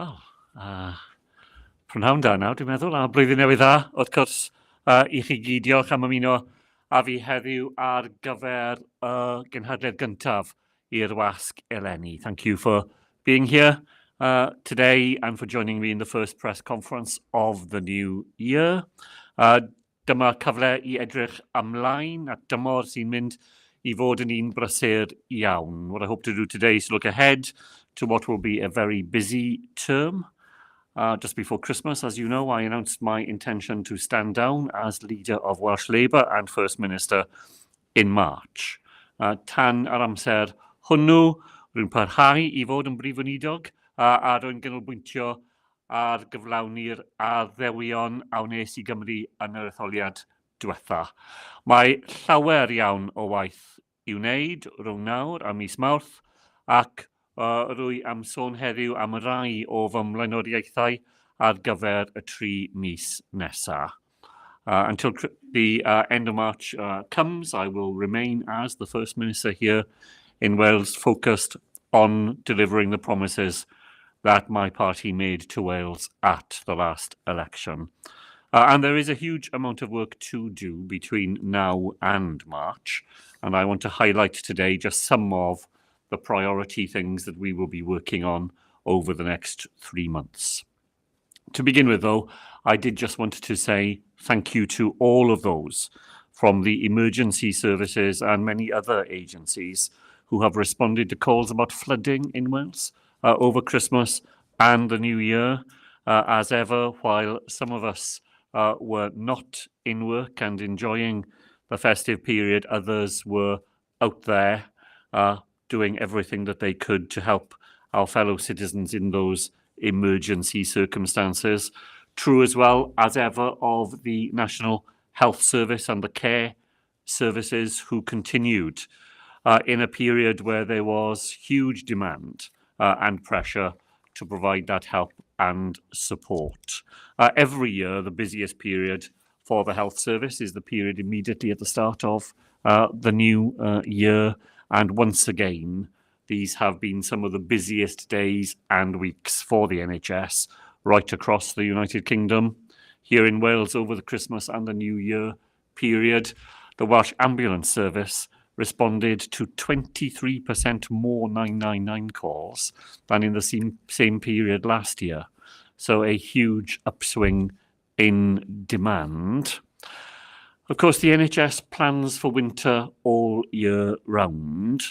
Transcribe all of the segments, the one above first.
Wel, prynawn da nawr, dwi'n meddwl, a blwyddyn newydd dda, wrth gwrs, i chi gyd. Diolch am ymuno a fi heddiw ar gyfer Cynhadledd gyntaf i'r Wasg eleni. Thank you for being here today and for joining me in the first press conference of the new year. Dyma cyfle i edrych ymlaen at dymor sy'n mynd i fod yn un brysur iawn. What I hope to do today is look ahead to what will be a very busy term. Just before Christmas, as you know, I announced my intention to stand down as leader of Welsh Labour and First Minister in March. Tan ar amser hwnnw, rwy'n parhau i fod yn Prif Weinidog a rwy'n ganolbwyntio ar gyflawni'r arddewion a wnes i Gymru yn yr etholiad diwetha. Mae llawer iawn o waith i'w wneud rhwng nawr a mis Mawrth ac rwy am sôn heddiw am rai o fy mlaenoriaethau ar gyfer y 3 mis nesaf. Until the end of March comes, I will remain as the First Minister here in Wales, focused on delivering the promises that my party made to Wales at the last election. And there is a huge amount of work to do between now and March, and I want to highlight today just some of the priority things that we will be working on over the next 3 months. To begin with, though, I did just want to say thank you to all of those from the emergency services and many other agencies who have responded to calls about flooding in Wales over Christmas and the New Year. As ever, while some of us were not in work and enjoying the festive period, others were out there doing everything that they could to help our fellow citizens in those emergency circumstances. True as well as ever of the National Health Service and the care services who continued in a period where there was huge demand and pressure to provide that help and support. Every year, the busiest period for the health service is the period immediately at the start of the new year. And once again, these have been some of the busiest days and weeks for the NHS right across the United Kingdom. Here in Wales, over the Christmas and the New Year period, the Welsh Ambulance Service responded to 23% more 999 calls than in the same period last year. So a huge upswing in demand. Of course, the NHS plans for winter all year round.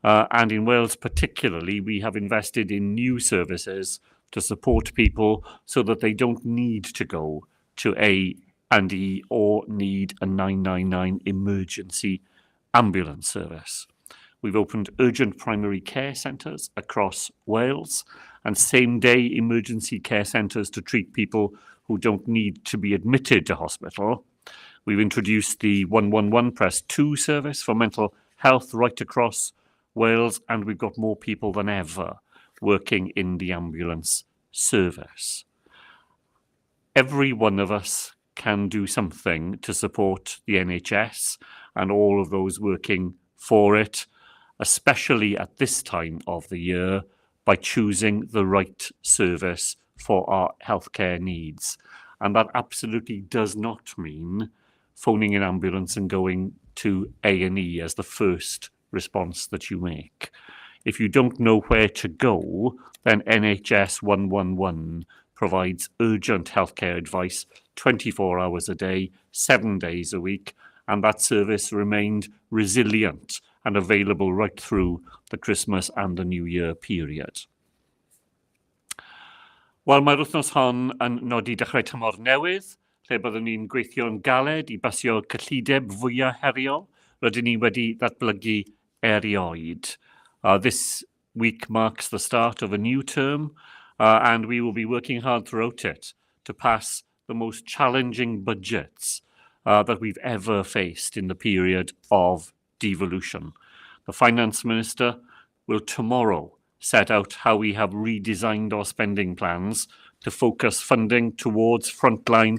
And in Wales particularly, we have invested in new services to support people so that they don't need to go to A&E or need a 999 emergency ambulance service. We've opened urgent primary care centres across Wales and same-day emergency care centres to treat people who don't need to be admitted to hospital. We've introduced the 111 Press 2 service for mental health right across Wales, and we've got more people than ever working in the ambulance service. Every one of us can do something to support the NHS and all of those working for it, especially at this time of the year, by choosing the right service for our healthcare needs. And that absolutely does not mean phoning an ambulance and going to A&E as the first response that you make. If you don't know where to go, then NHS 111 provides urgent healthcare advice 24 hours a day, 7 days a week, and that service remained resilient and available right through the Christmas and the New Year period. Wel, mae'r wythnos hon yn nodi dechrau tymor newydd, lle byddwn ni'n gweithio'n galed i basio cyllideb fwyaf heriol, rydyn ni wedi datblygu erioed. This week marks the start of a new term, and we will be working hard throughout it to pass the most challenging budgets that we've ever faced in the period of devolution. The Finance Minister will tomorrow set out how we have redesigned our spending plans to focus funding towards frontline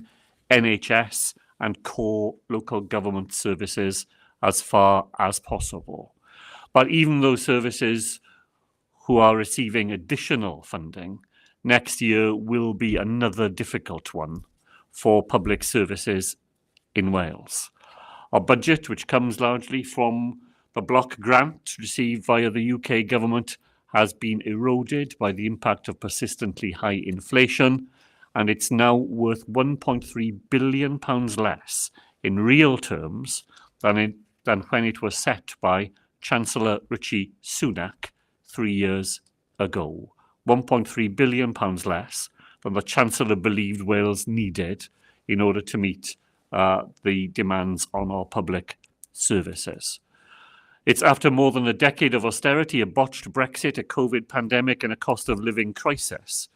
NHS and core local government services as far as possible. But even those services who are receiving additional funding next year will be another difficult one for public services in Wales. Our budget, which comes largely from the block grant received via the UK government, has been eroded by the impact of persistently high inflation, and it's now worth £1.3 billion less in real terms than when it was set by Chancellor Rishi Sunak 3 years ago. £1.3 billion less than the Chancellor believed Wales needed in order to meet the demands on our public services. It's after more than a decade of austerity, a botched Brexit, a COVID pandemic, and a cost of living crisis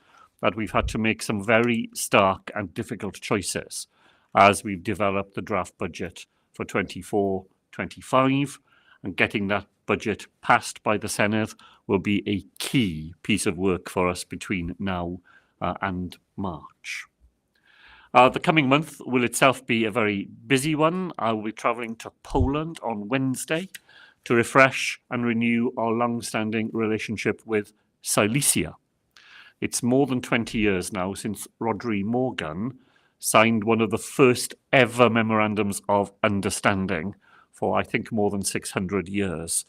that we've had to make some very stark and difficult choices as we've developed the draft budget for 24-25, and getting that budget passed by the Senedd will be a key piece of work for us between now and March. The coming month will itself be a very busy one. I will be travelling to Poland on Wednesday to refresh and renew our long-standing relationship with Silesia. It's more than 20 years now since Rhodri Morgan signed one of the first ever memorandums of understanding for, I think, more than 600 years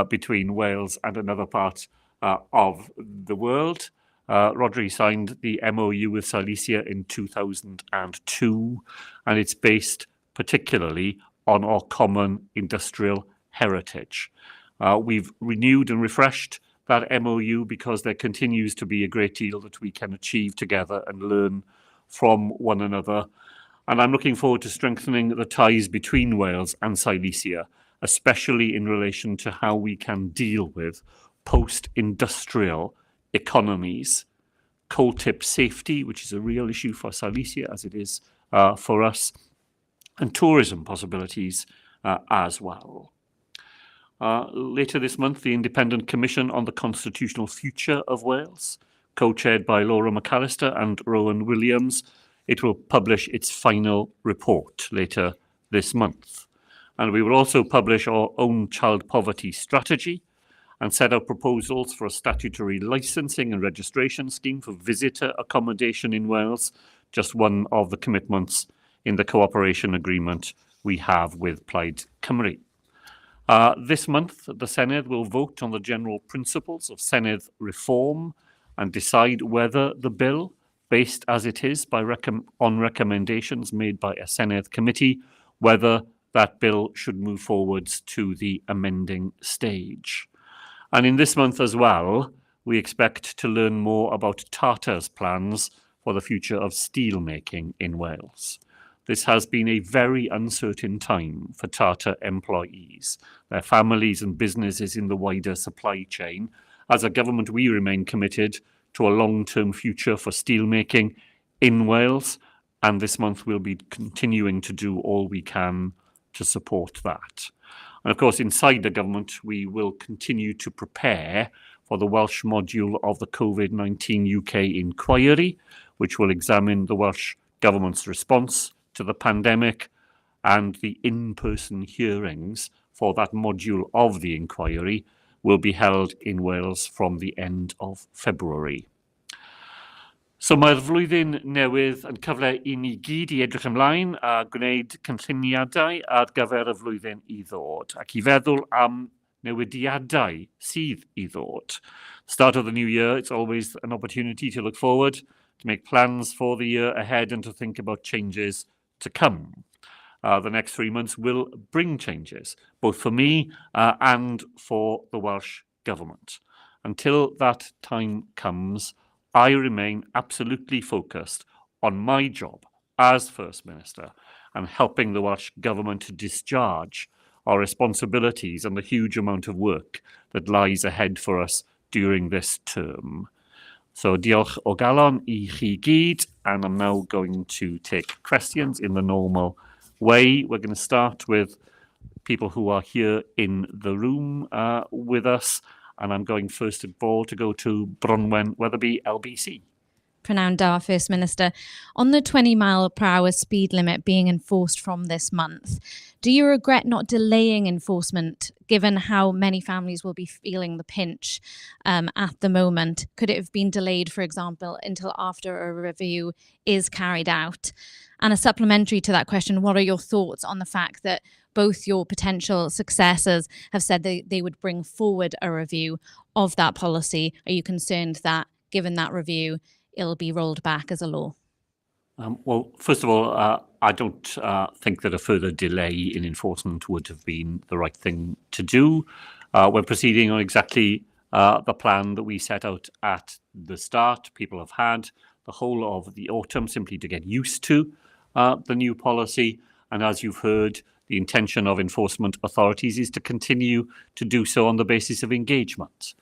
between Wales and another part of the world. Rhodri signed the MOU with Silesia in 2002, and it's based particularly on our common industrial heritage. We've renewed and refreshed that MOU because there continues to be a great deal that we can achieve together and learn from one another. And I'm looking forward to strengthening the ties between Wales and Silesia, especially in relation to how we can deal with post-industrial economies, coal tip safety, which is a real issue for Silesia as it is for us, and tourism possibilities as well. Later this month, the Independent Commission on the Constitutional Future of Wales, co-chaired by Laura McAllister and Rowan Williams, it will publish its final report later this month. And we will also publish our own child poverty strategy and set out proposals for a statutory licensing and registration scheme for visitor accommodation in Wales, just one of the commitments in the cooperation agreement we have with Plaid Cymru. This month, the Senedd will vote on the general principles of Senedd reform and decide whether the bill, based as it is on recommendations made by a Senedd committee, whether that bill should move forwards to the amending stage. And in this month as well, we expect to learn more about Tata's plans for the future of steel making in Wales. This has been a very uncertain time for Tata employees, their families and businesses in the wider supply chain. As a government, we remain committed to a long-term future for steelmaking in Wales, and this month we'll be continuing to do all we can to support that. And of course, inside the government, we will continue to prepare for the Welsh module of the Covid19 UK Inquiry, which will examine the Welsh Government's response to the pandemic, and the in-person hearings for that module of the inquiry will be held in Wales from the end of February. So mae'r flwyddyn newydd yn cyfle I ni gyd I edrych ymlaen a gwneud cynlluniadau ar gyfer y flwyddyn I ddod, ac I feddwl am newidiadau sydd I ddod. Start of the new year, it's always an opportunity to look forward, to make plans for the year ahead and to think about changes to come. The next 3 months will bring changes, both for me and for the Welsh Government. Until that time comes, I remain absolutely focused on my job as First Minister and helping the Welsh Government to discharge our responsibilities and the huge amount of work that lies ahead for us during this term. So diolch o galon I chi gyd, and I'm now going to take questions in the normal way. We're going to start with people who are here in the room with us, and I'm going first of all to go to Bronwen Weatherby, LBC. Prynawn da, First Minister. On the 20 mile per hour speed limit being enforced from this month, do you regret not delaying enforcement, given how many families will be feeling the pinch at the moment? Could it have been delayed, for example, until after a review is carried out? And a supplementary to that question, what are your thoughts on the fact that both your potential successors have said they would bring forward a review of that policy? Are you concerned that, given that review, it'll be rolled back as a law? Well, first of all, I don't think that a further delay in enforcement would have been the right thing to do. We're proceeding on exactly the plan that we set out at the start. People have had the whole of the autumn simply to get used to the new policy. And as you've heard, the intention of enforcement authorities is to continue to do so on the basis of engagement.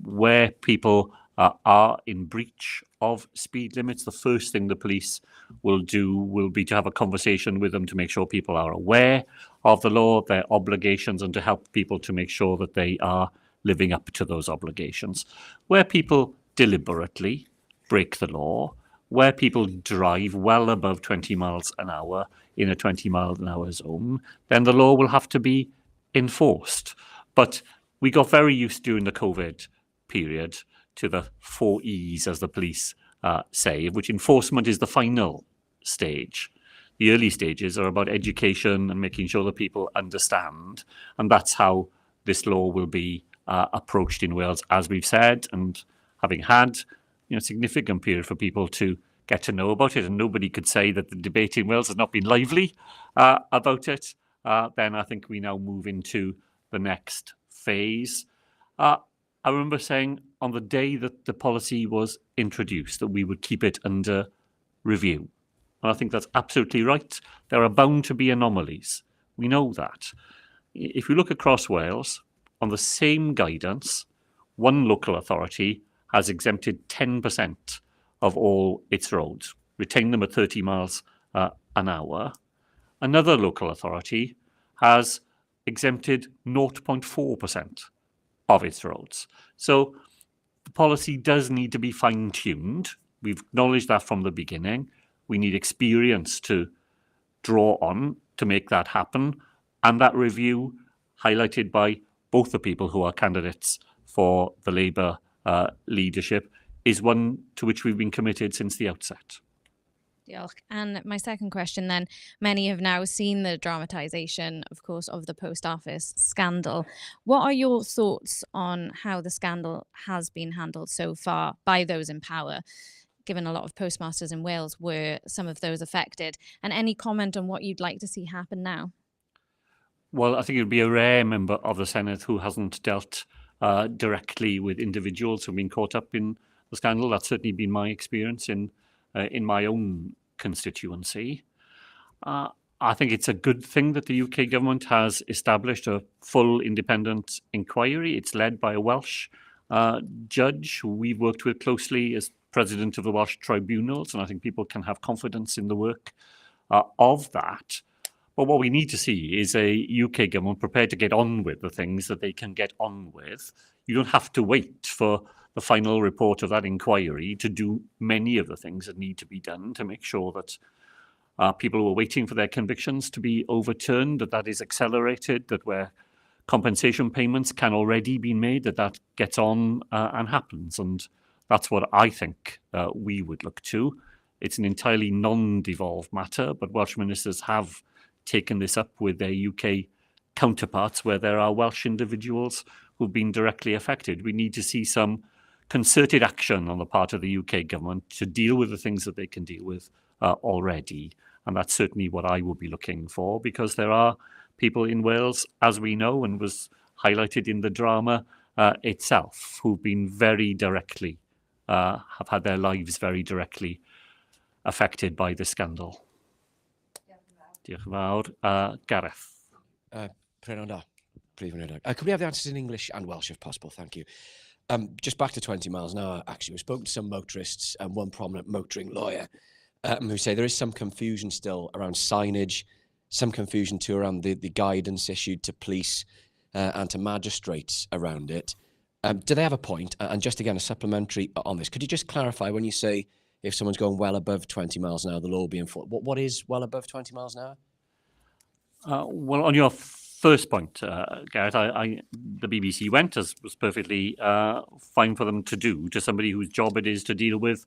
Where people are in breach of speed limits, the first thing the police will do will be to have a conversation with them to make sure people are aware of the law, their obligations, and to help people to make sure that they are living up to those obligations. Where people deliberately break the law, where people drive well above 20 miles an hour in a 20 mile an hour zone, then the law will have to be enforced. But we got very used during the COVID period to the 4 E's, as the police say, of which enforcement is the final stage. The early stages are about education and making sure that people understand, and that's how this law will be approached in Wales, as we've said, and having had significant period for people to get to know about it, and nobody could say that the debate in Wales has not been lively about it, then I think we now move into the next phase. I remember saying on the day that the policy was introduced that we would keep it under review. And I think that's absolutely right. There are bound to be anomalies. We know that. If you look across Wales, on the same guidance, one local authority has exempted 10% of all its roads, retained them at 30 miles an hour. Another local authority has exempted 0.4% of its roads. So the policy does need to be fine-tuned. We've acknowledged that from the beginning. We need experience to draw on to make that happen. And that review, highlighted by both the people who are candidates for the Labour leadership, is one to which we've been committed since the outset. Diolch. And my second question then, many have now seen the dramatisation, of course, of the Post Office scandal. What are your thoughts on how the scandal has been handled so far by those in power, given a lot of postmasters in Wales were some of those affected? And any comment on what you'd like to see happen now? Well, I think it would be a rare member of the Senedd who hasn't dealt directly with individuals who've been caught up in the scandal. That's certainly been my experience in my own constituency. I think it's a good thing that the UK government has established a full independent inquiry. It's led by a Welsh judge who we've worked with closely as president of the Welsh tribunals, and I think people can have confidence in the work of that. But what we need to see is a UK government prepared to get on with the things that they can get on with. You don't have to wait for the final report of that inquiry to do many of the things that need to be done to make sure that people who are waiting for their convictions to be overturned, that is accelerated, that where compensation payments can already be made, that gets on and happens. And that's what I think we would look to. It's an entirely non-devolved matter, but Welsh ministers have taken this up with their UK counterparts where there are Welsh individuals who've been directly affected. We need to see some concerted action on the part of the UK government to deal with the things that they can deal with already. And that's certainly what I will be looking for, because there are people in Wales, as we know, and was highlighted in the drama itself, who've been very directly, have had their lives very directly affected by the scandal. Diolch yn fawr. Gareth. Prynawn da, Prif Weinidog. Could we have the answers in English and Welsh if possible? Thank you. Just back to 20 miles an hour, actually, we've spoken to some motorists and one prominent motoring lawyer who say there is some confusion still around signage, some confusion too around the guidance issued to police and to magistrates around it. Do they have a point? And just again, a supplementary on this. Could you just clarify when you say if someone's going well above 20 miles an hour, the law will be enforced? What is well above 20 miles an hour? Well, on your first point, Gareth, the BBC went, as was perfectly fine for them to do, to somebody whose job it is to deal with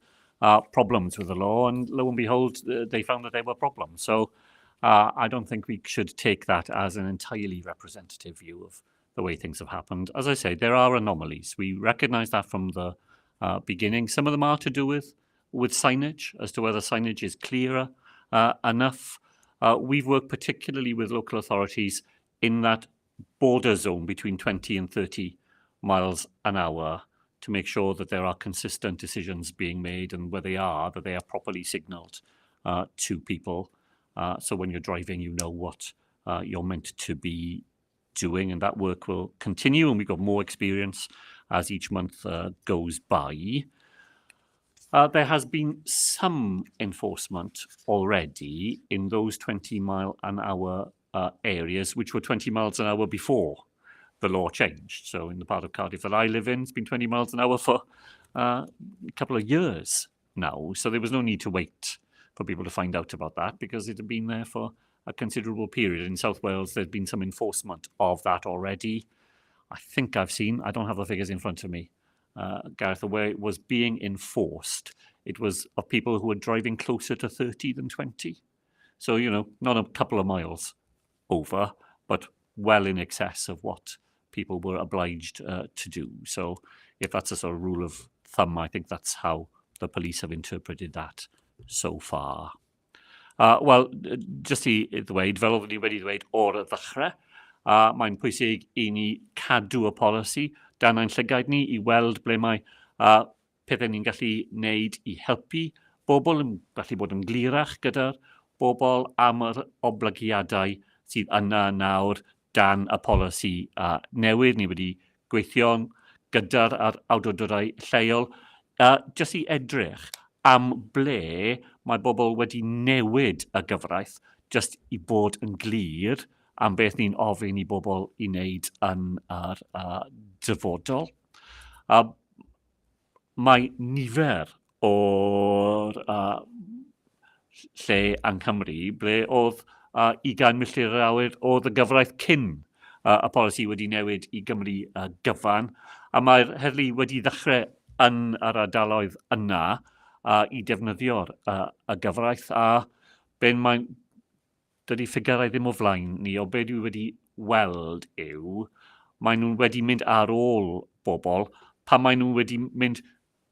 problems with the law, and lo and behold, they found that there were problems. So I don't think we should take that as an entirely representative view of the way things have happened. As I say, there are anomalies. We recognise that from the beginning. Some of them are to do with signage, as to whether signage is clearer enough. We've worked particularly with local authorities in that border zone between 20 and 30 miles an hour to make sure that there are consistent decisions being made, and where they are, that they are properly signalled to people. So when you're driving, you know what you're meant to be doing, and that work will continue, and we've got more experience as each month goes by. There has been some enforcement already in those 20 mile an hour areas, which were 20 miles an hour before the law changed. So in the part of Cardiff that I live in, it's been 20 miles an hour for a couple of years now. So there was no need to wait for people to find out about that, because it had been there for a considerable period. In South Wales, there's been some enforcement of that already. I think I've seen, I don't have the figures in front of me, Gareth, the way it was being enforced, it was of people who were driving closer to 30 than 20. So, you know, not a couple of miles over, but well in excess of what people were obliged to do. So if that's a sort of rule of thumb, I think that's how the police have interpreted that so far. Wel, jyst i ddweud, fel oeddwn i wedi dweud o'r ddechrau, mae'n pwysig i ni cadw y polisi dan ein llygaid ni i weld ble mae pethau ni'n gallu wneud i helpu bobl, yn gallu bod yn glirach gyda'r bobl am yr oblygiadau sydd yna nawr dan y polisi newydd. Ni wedi gweithio gyda'r awdurdodau lleol jyst i edrych am ble mae bobl wedi newid y gyfraith jyst i bod yn glir am beth ni'n ofyn i bobl i wneud yn yr dyfodol. Mae nifer o'r lle yng Nghymru ble oedd 20 milltir yr awr oedd y gyfraith cyn y polisi wedi newid i Gymru gyfan, a mae'r heddlu wedi ddechrau yn yr ardaloedd yna i defnyddio'r y gyfraith, a dydy ffigurau ddim o flaen ni, o be dwi wedi weld yw, maen nhw wedi mynd ar ôl bobl pan maen nhw wedi mynd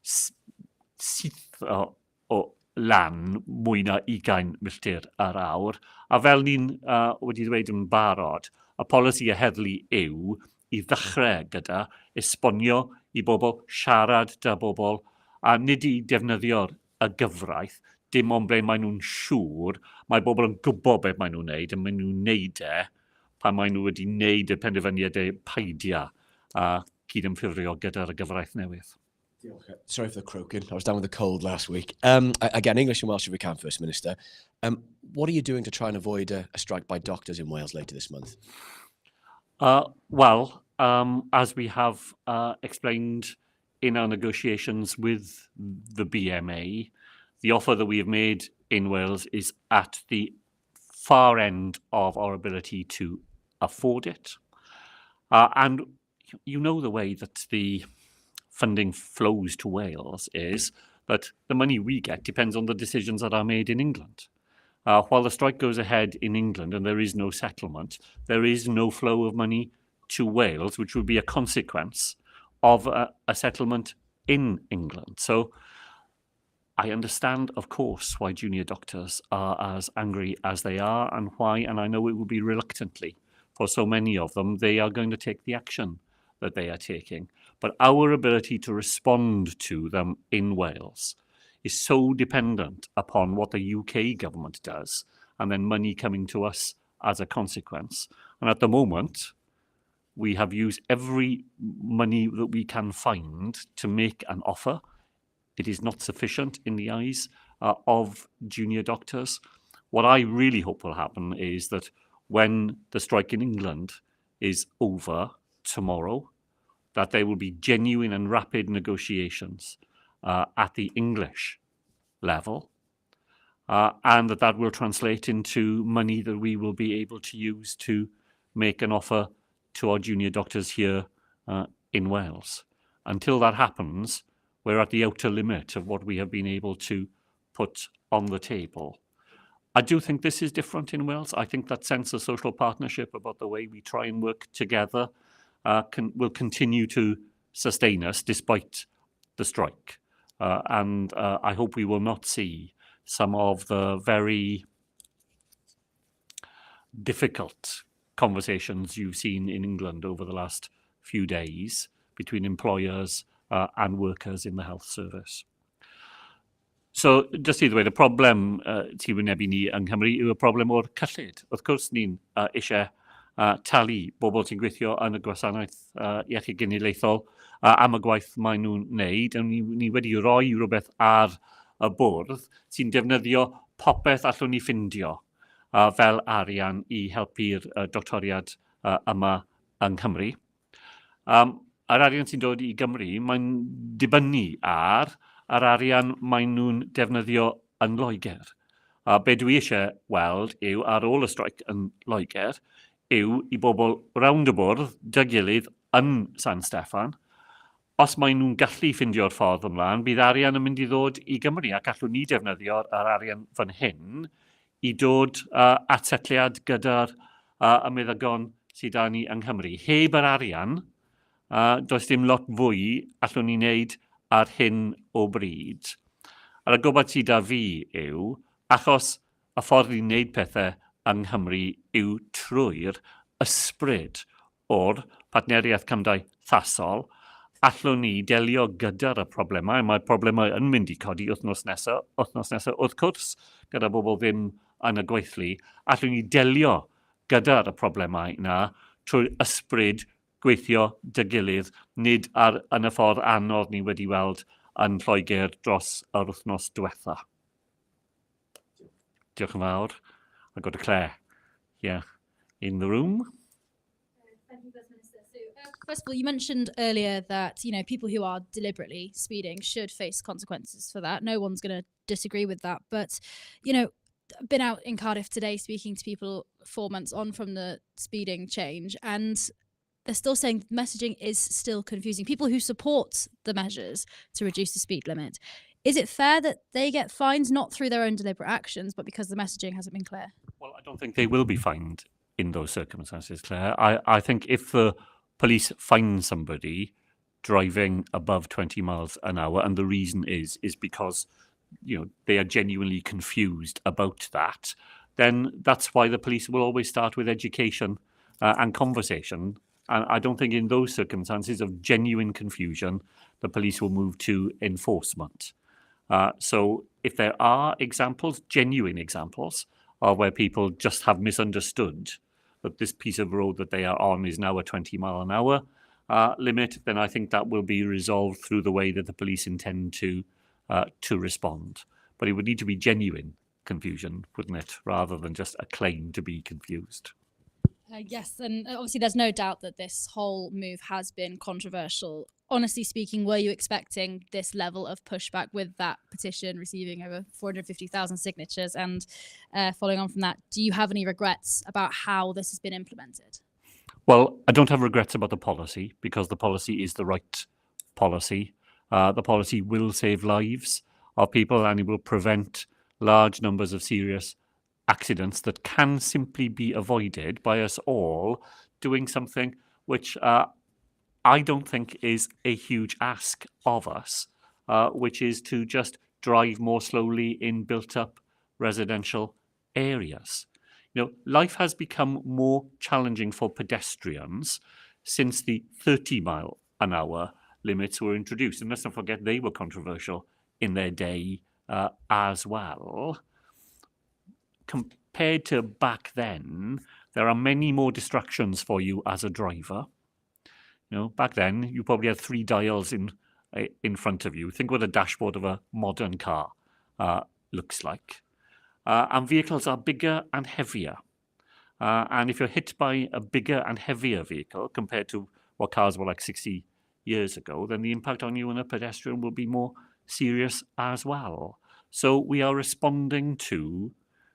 syth o lan mwy na 20 milltir yr awr. A fel ni'n wedi dweud yn barod, y polisi y heddlu yw i ddechrau gyda esbonio i bobl, siarad da bobl, a nid i defnyddio'r y gyfraith, dim ond ble maen nhw'n siŵr, mae bobl yn gwybod beth maen nhw'n wneud, a maen nhw'n wneud pan maen nhw wedi wneud y penderfyniadau paidia cydymffurfio gyda'r gyfraith newydd. Sorry for the croaking. I was down with a cold last week. Again, English and Welsh if we can, First Minister. What are you doing to try and avoid a strike by doctors in Wales later this month? Well, as we have explained in our negotiations with the BMA, the offer that we have made in Wales is at the far end of our ability to afford it. And you know the way that the funding flows to Wales is that the money we get depends on the decisions that are made in England. While the strike goes ahead in England and there is no settlement, there is no flow of money to Wales, which would be a consequence of a settlement in England. So I understand, of course, why junior doctors are as angry as they are, and why, and I know it will be reluctantly, for so many of them, they are going to take the action that they are taking. But our ability to respond to them in Wales is so dependent upon what the UK government does, and then money coming to us as a consequence. And at the moment, we have used every money that we can find to make an offer. It is not sufficient in the eyes of junior doctors. What I really hope will happen is that when the strike in England is over tomorrow, that there will be genuine and rapid negotiations at the English level, and that will translate into money that we will be able to use to make an offer to our junior doctors here in Wales. Until that happens, we're at the outer limit of what we have been able to put on the table. I do think this is different in Wales. I think that sense of social partnership about the way we try and work together will continue to sustain us despite the strike. And I hope we will not see some of the very difficult conversations you've seen in England over the last few days between employers and workers in the health service. So, just either way, the problem sy'n wynebu ni yng Nghymru yw y problem o'r cyllid. Wrth gwrs, ni'n eisiau talu bobl sy'n gweithio yn y gwasanaeth iechyd genedlaethol am y gwaith maen nhw'n wneud. A ni wedi rhoi rhywbeth ar y bwrdd sy'n defnyddio popeth allwn ni ffindio fel arian i helpu'r doctoriad yma yng Nghymru. Yr arian sy'n dod i Gymru, mae'n dibynnu ar yr arian maen nhw'n defnyddio yn Loegr. Be dwi eisiau weld yw, ar ôl y streic yn Loegr, yw i bobl rownd y bwrdd, dy gilydd yn San Steffan, os maen nhw'n gallu ffindio'r ffordd ymlaen, bydd arian yn mynd i ddod i Gymru ac allwn ni defnyddio'r arian fan hyn i dod at setliad gyda'r ymeddygon sydd â ni yng Nghymru. Heb yr arian, does dim lot fwy allwn ni wneud ar hyn o bryd. A'r gobaith sydd â fi yw, achos y ffordd i wneud pethau yng Nghymru yw trwy'r ysbryd o'r partneriaeth cymdeithasol, allwn ni delio gyda'r y problemau. Mae'r problemau yn mynd i codi wythnos nesaf, wrth gwrs, gyda bobl ddim yn y gweithlu. Allwn ni delio gyda'r y problemau yna trwy'r ysbryd gweithio dy gilydd, nid yn y ffordd anodd ni wedi weld yn Lloegr dros yr wythnos diwetha. Diolch yn fawr. I've got a Claire here in the room. Thank you, First Minister. So, first of all, you mentioned earlier that people who are deliberately speeding should face consequences for that. No one's going to disagree with that. But I've been out in Cardiff today speaking to people 4 months on from the speeding change, and they're still saying messaging is still confusing. People who support the measures to reduce the speed limit, is it fair that they get fined not through their own deliberate actions, but because the messaging hasn't been clear? Well, I don't think they will be fined in those circumstances, Claire. I think if the police fine somebody driving above 20 miles an hour, and the reason is because they are genuinely confused about that, then that's why the police will always start with education and conversation. And I don't think in those circumstances of genuine confusion, the police will move to enforcement. So if there are examples, genuine examples, of where people just have misunderstood that this piece of road that they are on is now a 20 mile an hour limit, then I think that will be resolved through the way that the police intend to respond. But it would need to be genuine confusion, wouldn't it, rather than just a claim to be confused. Yes, and obviously there's no doubt that this whole move has been controversial. Honestly speaking, were you expecting this level of pushback with that petition receiving over 450,000 signatures? And following on from that, do you have any regrets about how this has been implemented? Well, I don't have regrets about the policy because the policy is the right policy. The policy will save lives of people and it will prevent large numbers of serious accidents that can simply be avoided by us all doing something which I don't think is a huge ask of us, which is to just drive more slowly in built-up residential areas. Life has become more challenging for pedestrians since the 30 mile an hour limits were introduced. And let's not forget they were controversial in their day as well. Compared to back then, there are many more distractions for you as a driver. Back then, you probably had 3 dials in front of you. Think what a dashboard of a modern car looks like. And vehicles are bigger and heavier. And if you're hit by a bigger and heavier vehicle compared to what cars were like 60 years ago, then the impact on you and a pedestrian will be more serious as well. So we are responding to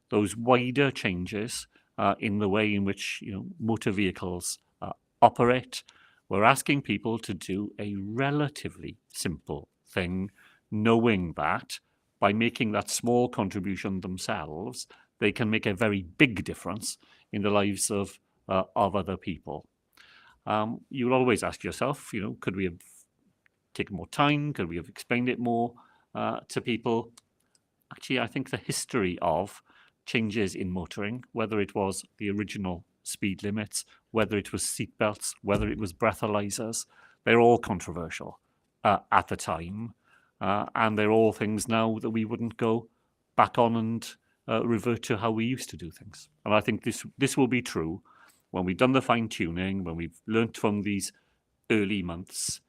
those wider changes in the way in which motor vehicles operate. We're asking people to do a relatively simple thing, knowing that by making that small contribution themselves, they can make a very big difference in the lives of other people. You'll always ask yourself, could we have taken more time? Could we have explained it more to people? Actually, I think the history of changes in motoring, whether it was the original speed limits, whether it was seatbelts, whether it was breathalyzers, they're all controversial at the time. And they're all things now that we wouldn't go back on and revert to how we used to do things. And I think this will be true when we've done the fine-tuning, when we've learnt from these early months,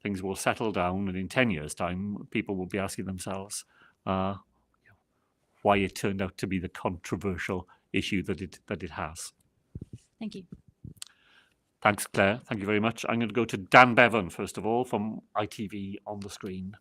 things will settle down, and in 10 years' time, people will be asking themselves why it turned out to be the controversial issue that it has. Thank you. Thanks, Claire. Thank you very much. I'm going to go to Dan Bevan, first of all, from ITV on the screen.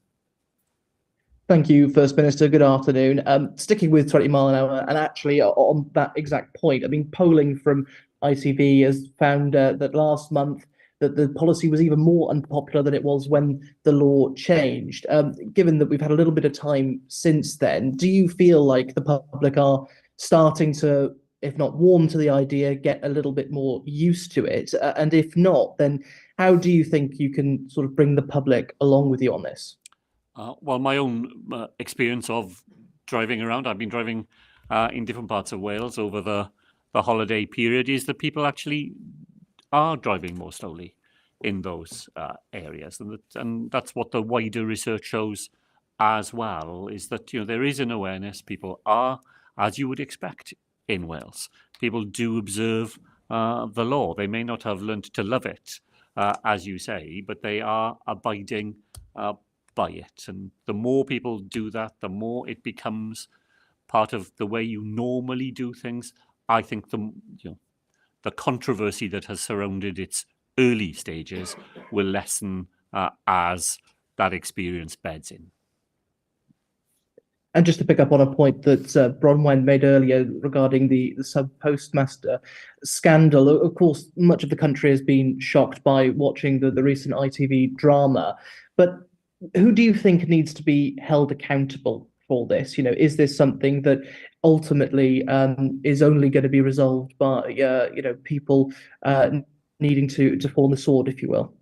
Thank you, First Minister. Good afternoon. Sticking with 20 mile an hour, and actually on that exact point, I mean, polling from ITV has found that last month that the policy was even more unpopular than it was when the law changed. Given that we've had a little bit of time since then, do you feel like the public are starting to, if not warm to the idea, get a little bit more used to it? And if not, then how do you think you can sort of bring the public along with you on this? Well, my own experience of driving around, I've been driving in different parts of Wales over the holiday period, is that people actually are driving more slowly in those areas. And that's what the wider research shows as well, is that there is an awareness. People are, as you would expect in Wales, people do observe the law. They may not have learnt to love it, as you say, but they are abiding by it. And the more people do that, the more it becomes part of the way you normally do things. I think the controversy that has surrounded its early stages will lessen as that experience beds in. And just to pick up on a point that Bronwyn made earlier regarding the sub-postmaster scandal, of course, much of the country has been shocked by watching the recent ITV drama. But who do you think needs to be held accountable for this? Is this something that ultimately is only going to be resolved by people needing to fall on the sword, if you will?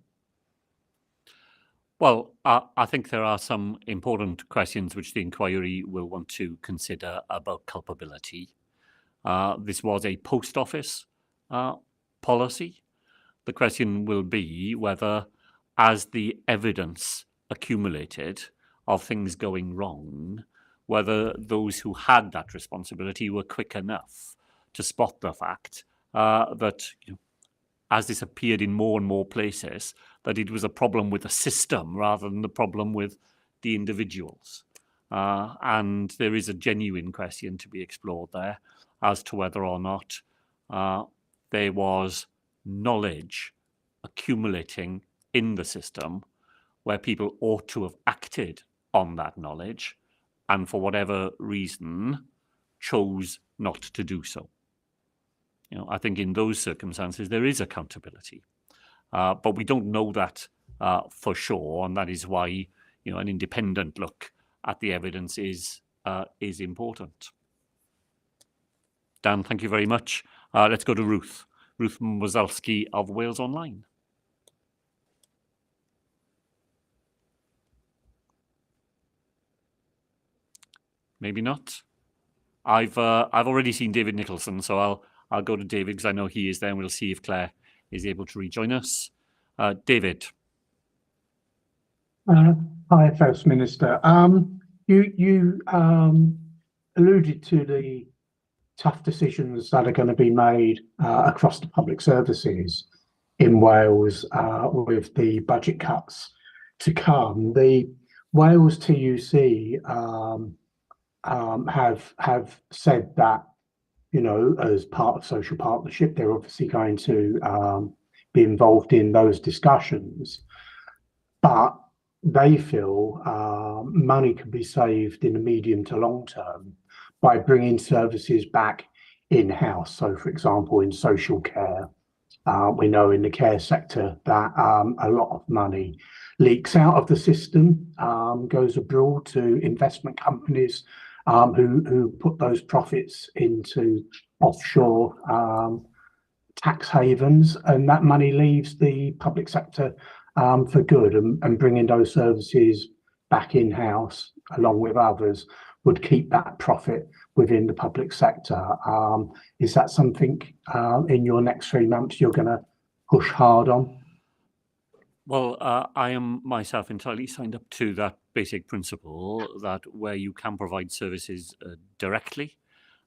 Well, I think there are some important questions which the inquiry will want to consider about culpability. This was a post office policy. The question will be whether, as the evidence accumulated of things going wrong, whether those who had that responsibility were quick enough to spot the fact that, as this appeared in more and more places, that it was a problem with the system rather than the problem with the individuals. And there is a genuine question to be explored there as to whether or not there was knowledge accumulating in the system where people ought to have acted on that knowledge and for whatever reason chose not to do so. I think in those circumstances there is accountability, but we don't know that for sure, and that is why an independent look at the evidence is important. Dan, thank you very much. Let's go to Ruth Mozalski of Wales Online. Maybe not. I've already seen David Nicholson, so I'll go to David because I know he is there, and we'll see if Claire is able to rejoin us. David. Hi, First Minister. You alluded to the tough decisions that are going to be made across the public services in Wales with the budget cuts to come. The Wales TUC have said that, as part of social partnership, they're obviously going to be involved in those discussions. but they feel money can be saved in the medium to long term by bringing services back in-house. So, for example, in social care, we know in the care sector that a lot of money leaks out of the system, goes abroad to investment companies who put those profits into offshore tax havens, and that money leaves the public sector for good, and bringing those services back in-house along with others would keep that profit within the public sector. Is that something in your next 3 months you're going to push hard on? Well, I am myself entirely signed up to that basic principle that where you can provide services directly,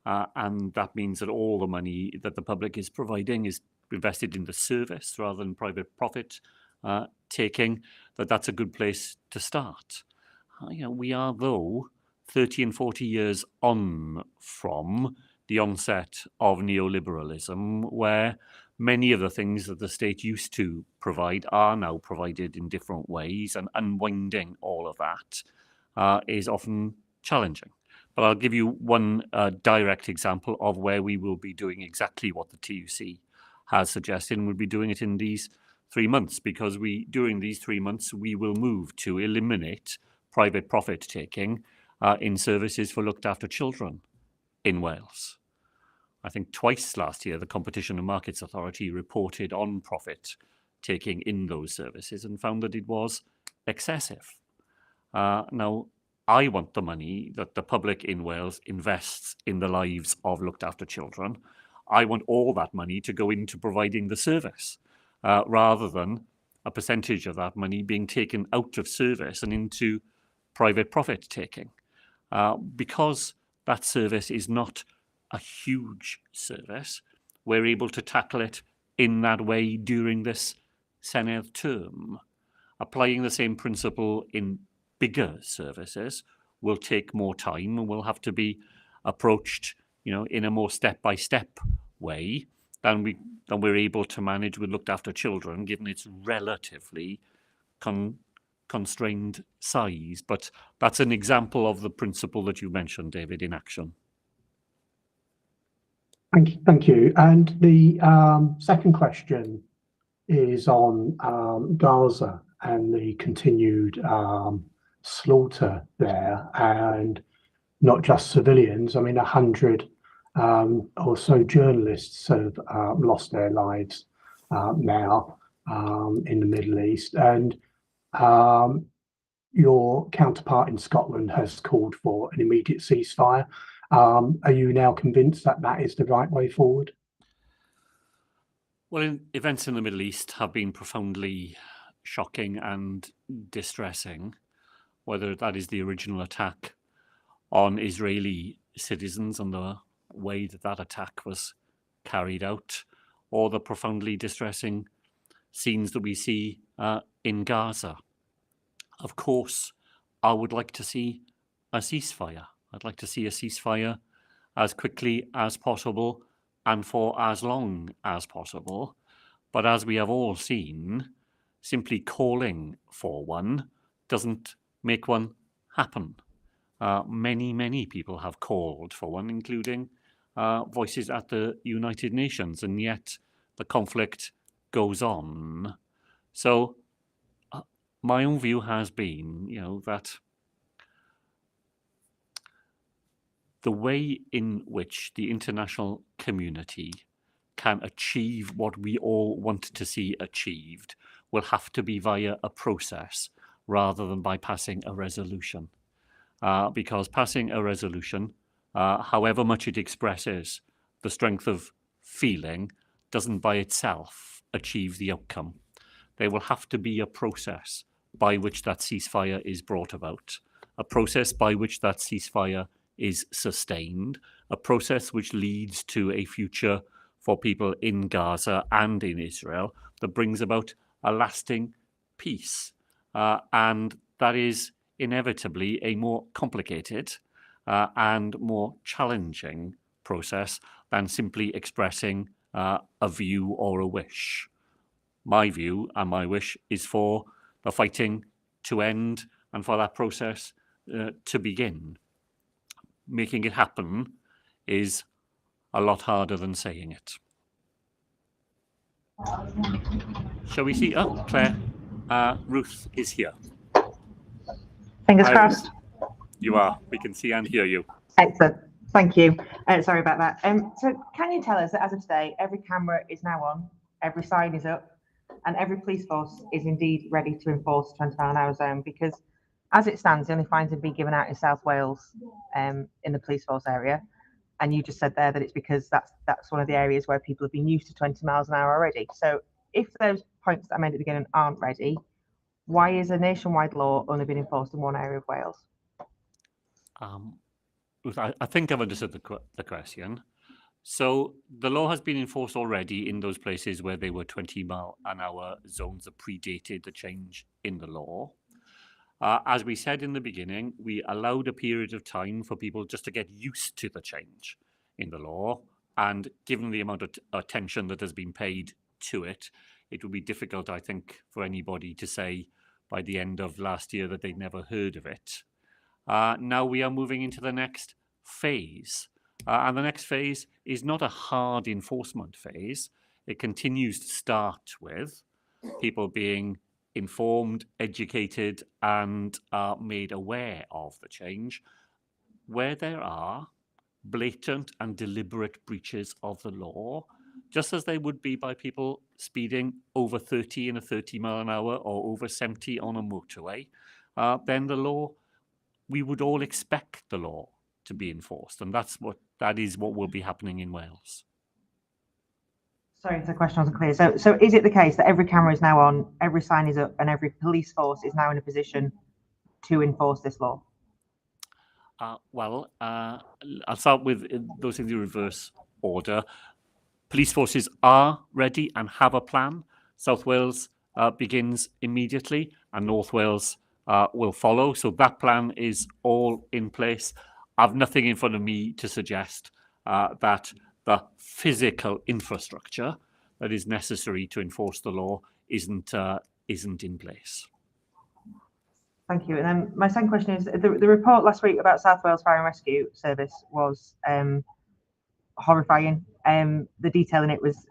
and that means that all the money that the public is providing is invested in the service rather than private profit taking, that's a good place to start. We are, though, 30 and 40 years on from the onset of neoliberalism, where many of the things that the state used to provide are now provided in different ways, and unwinding all of that is often challenging. But I'll give you one direct example of where we will be doing exactly what the TUC has suggested, and we'll be doing it in these 3 months, because during these 3 months, we will move to eliminate private profit taking in services for looked after children in Wales. I think twice last year, the Competition and Markets Authority reported on profit taking in those services and found that it was excessive. Now, I want the money that the public in Wales invests in the lives of looked after children. I want all that money to go into providing the service, rather than a percentage of that money being taken out of service and into private profit taking. Because that service is not a huge service, we're able to tackle it in that way during this Cynhadledd term. Applying the same principle in bigger services will take more time and will have to be approached, in a more step-by-step way than we're able to manage with looked after children, given its relatively constrained size. But that's an example of the principle that you mentioned, David, in action. Thank you. And the second question is on Gaza and the continued slaughter there, and not just civilians. I mean, 100 or so journalists have lost their lives now in the Middle East, and your counterpart in Scotland has called for an immediate ceasefire. Are you now convinced that that is the right way forward? Well, events in the Middle East have been profoundly shocking and distressing, whether that is the original attack on Israeli citizens and the way that attack was carried out, or the profoundly distressing scenes that we see in Gaza. Of course, I would like to see a ceasefire. I'd like to see a ceasefire as quickly as possible and for as long as possible. But as we have all seen, simply calling for one doesn't make one happen. Many people have called for one, including voices at the United Nations, and yet the conflict goes on. So my own view has been, that the way in which the international community can achieve what we all want to see achieved will have to be via a process rather than by passing a resolution. Because passing a resolution, however much it expresses the strength of feeling, doesn't by itself achieve the outcome. There will have to be a process by which that ceasefire is brought about, a process by which that ceasefire is sustained, a process which leads to a future for people in Gaza and in Israel that brings about a lasting peace. And that is inevitably a more complicated and more challenging process than simply expressing a view or a wish. My view and my wish is for the fighting to end and for that process to begin. Making it happen is a lot harder than saying it. Shall we see? Oh, Claire, Ruth is here. Fingers Hi, crossed. Ruth. You are. We can see and hear you. Excellent. Thank you. Sorry about that. So can you tell us that as of today, every camera is now on, every sign is up, and every police force is indeed ready to enforce 20-mile-an-hour zone? Because as it stands, the only fines have been given out in South Wales in the police force area. And you just said there that it's because that's one of the areas where people have been used to 20 miles an hour already. So if those points that I made at the beginning aren't ready, why is a nationwide law only being enforced in one area of Wales? I think I've understood the question. So the law has been enforced already in those places where they were 20-mile-an-hour zones that predated the change in the law. As we said in the beginning, we allowed a period of time for people just to get used to the change in the law. And given the amount of attention that has been paid to it, it would be difficult, I think, for anybody to say by the end of last year that they'd never heard of it. Now we are moving into the next phase. And the next phase is not a hard enforcement phase. It continues to start with people being informed, educated, and made aware of the change. Where there are blatant and deliberate breaches of the law, just as they would be by people speeding over 30 in a 30-mile-an-hour or over 70 on a motorway, then the law, we would all expect the law to be enforced, and that is what will be happening in Wales. Sorry if the question wasn't clear. So is it the case that every camera is now on, every sign is up, and every police force is now in a position to enforce this law? Well, I'll start with those in the reverse order. Police forces are ready and have a plan. South Wales begins immediately, and North Wales will follow. So that plan is all in place. I've nothing in front of me to suggest that the physical infrastructure that is necessary to enforce the law isn't in place. Thank you. And then my second question is, the report last week about South Wales Fire and Rescue Service was horrifying. The detail in it was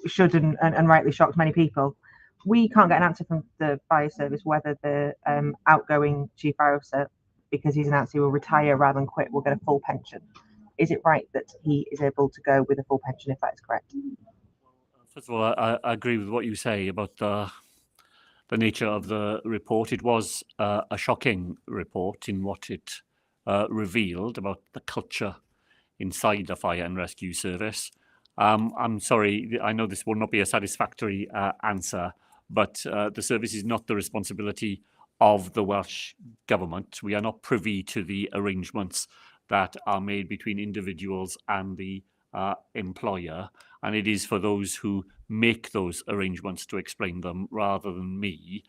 should and rightly shocked many people. We can't get an answer from the fire service whether the outgoing chief fire officer, because he's announced he will retire rather than quit, will get a full pension. Is it right that he is able to go with a full pension if that is correct? First of all, I agree with what you say about the nature of the report. It was a shocking report in what it revealed about the culture inside the fire and rescue service. I'm sorry, I know this will not be a satisfactory answer, but the service is not the responsibility of the Welsh Government. We are not privy to the arrangements that are made between individuals and the employer, and it is for those who make those arrangements to explain them rather than me,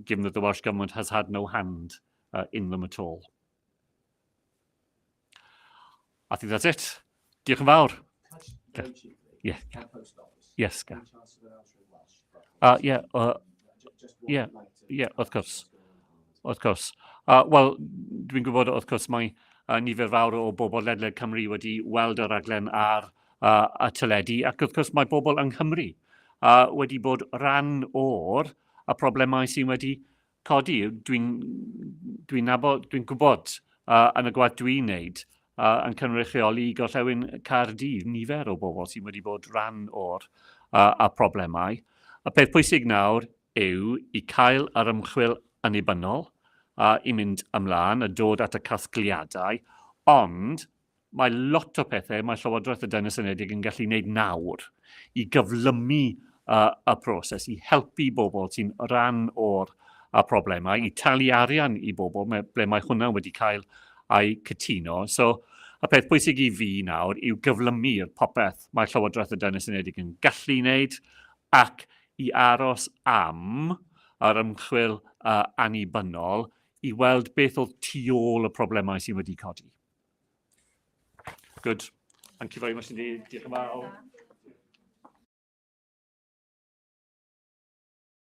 given that the Welsh Government has had no hand in them at all. I think that's it. Diolch yn fawr. Yeah. Yes, Gav. Yeah, of course. Wrth gwrs. Wel, dwi'n gwybod wrth gwrs mae nifer fawr o bobl ledled Cymru wedi weld y raglen ar y teledu, ac wrth gwrs mae bobl yng Nghymru wedi bod rhan o'r y problemau sy'n wedi codi. Dwi'n gwybod yn y gwaith dwi'n wneud yn cynrychioli gorllewin Caerdydd nifer o bobl sy'n wedi bod rhan o'r y problemau. Y peth pwysig nawr yw i cael yr ymchwil annibynnol i mynd ymlaen, a dod at y casgliadau, ond mae lot o pethau mae Llywodraeth y Deyrnas Unedig yn gallu wneud nawr i gyflymu y proses, i helpu bobl sy'n rhan o'r problemau, i talu arian i bobl ble mae hwnna wedi cael ei cytuno. So, y peth pwysig i fi nawr yw gyflymu'r popeth mae Llywodraeth y Deyrnas Unedig yn gallu wneud ac i aros am yr ymchwil annibynnol i weld beth oedd tu ôl y problemau sydd wedi codi. Good. Thank you very much indeed. Diolch yn fawr.